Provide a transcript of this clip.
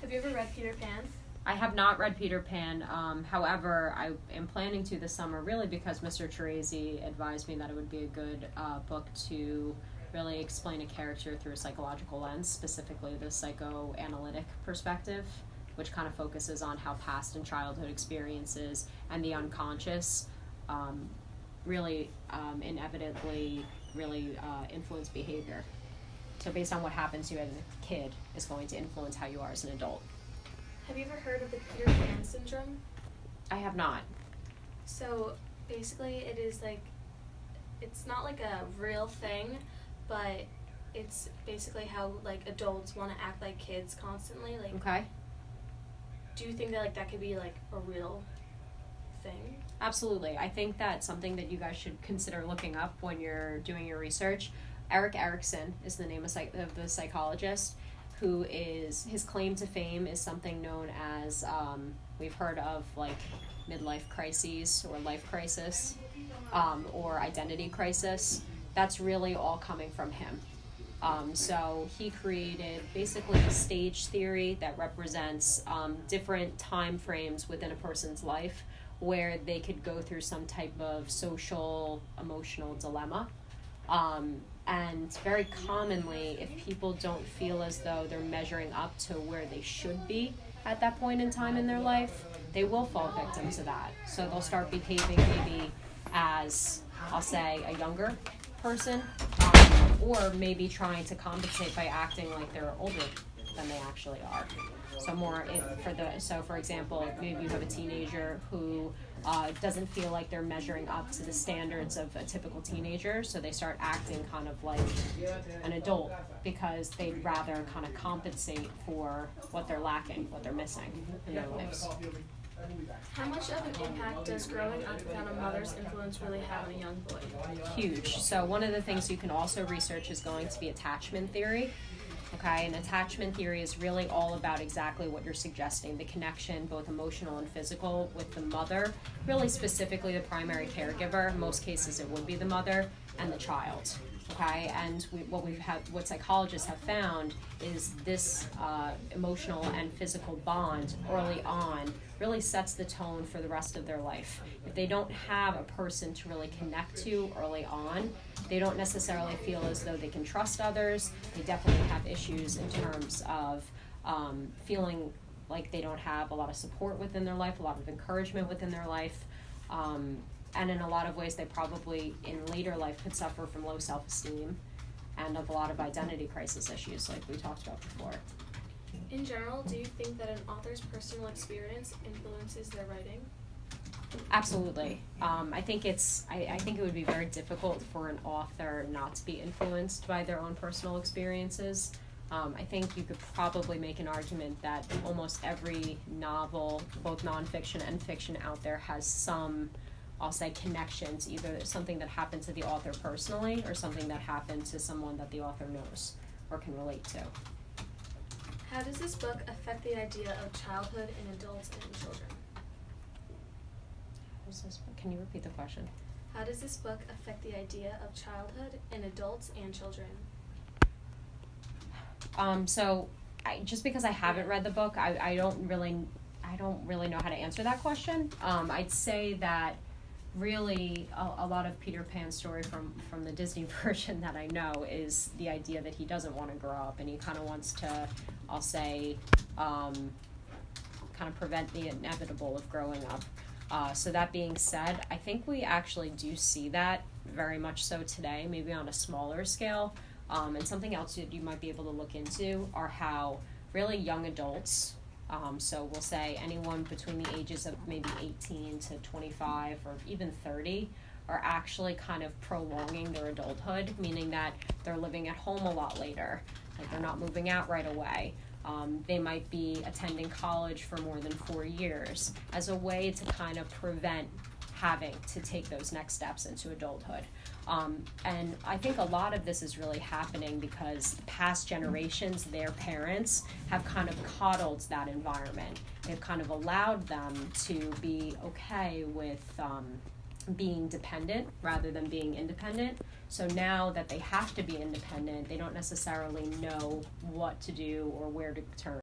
Have you ever read Peter Pan? I have not read Peter Pan. However, I am planning to this summer, really because Mr. Teresi advised me that it would be a good book to really explain a character through a psychological lens, specifically the psychoanalytic perspective, which kind of focuses on how past and childhood experiences and the unconscious really inevitably really influence behavior. So based on what happens to you as a kid is going to influence how you are as an adult. Have you ever heard of the Peter Pan syndrome? I have not. So basically it is like, it's not like a real thing, but it's basically how like adults want to act like kids constantly. Like, Okay. do you think that like that could be like a real thing? Absolutely. I think that's something that you guys should consider looking up when you're doing your research. Erik Erikson is the name of the psychologist, who is, his claim to fame is something known as, we've heard of like midlife crises or life crisis, or identity crisis. That's really all coming from him. So he created basically a stage theory that represents different time frames within a person's life where they could go through some type of social, emotional dilemma. And very commonly, if people don't feel as though they're measuring up to where they should be at that point in time in their life, they will fall victim to that. So they'll start behaving maybe as, I'll say, a younger person, or maybe trying to compensate by acting like they're older than they actually are. So for example, maybe you have a teenager who doesn't feel like they're measuring up to the standards of a typical teenager, so they start acting kind of like an adult because they'd rather kind of compensate for what they're lacking, what they're missing in their lives. How much of an impact does growing up without a mother's influence really have on a young boy? Huge. So one of the things you can also research is going to be attachment theory. Okay, and attachment theory is really all about exactly what you're suggesting, the connection, both emotional and physical, with the mother, really specifically the primary caregiver. In most cases it would be the mother and the child. Okay, and what psychologists have found is this emotional and physical bond early on really sets the tone for the rest of their life. If they don't have a person to really connect to early on, they don't necessarily feel as though they can trust others. They definitely have issues in terms of feeling like they don't have a lot of support within their life, a lot of encouragement within their life. And in a lot of ways, they probably in later life could suffer from low self-esteem and of a lot of identity crisis issues like we talked about before. In general, do you think that an author's personal experience influences their writing? Absolutely. I think it would be very difficult for an author not to be influenced by their own personal experiences. I think you could probably make an argument that almost every novel, both nonfiction and fiction out there, has some, I'll say, connections, either something that happened to the author personally or something that happened to someone that the author knows or can relate to. How does this book affect the idea of childhood in adults and in children? Can you repeat the question? How does this book affect the idea of childhood in adults and children? Just because I haven't read the book, I don't really know how to answer that question. I'd say that really a lot of Peter Pan's story from the Disney version that I know is the idea that he doesn't want to grow up and he kind of wants to, I'll say, kind of prevent the inevitable of growing up. So that being said, I think we actually do see that very much so today, maybe on a smaller scale. And something else that you might be able to look into are how really young adults, so we'll say anyone between the ages of maybe 18 to 25 or even 30, are actually kind of prolonging their adulthood, meaning that they're living at home a lot later, like they're not moving out right away. They might be attending college for more than 4 years as a way to kind of prevent having to take those next steps into adulthood. And I think a lot of this is really happening because past generations, their parents, have kind of coddled that environment. They've kind of allowed them to be okay with being dependent rather than being independent. So now that they have to be independent, they don't necessarily know what to do or where to turn.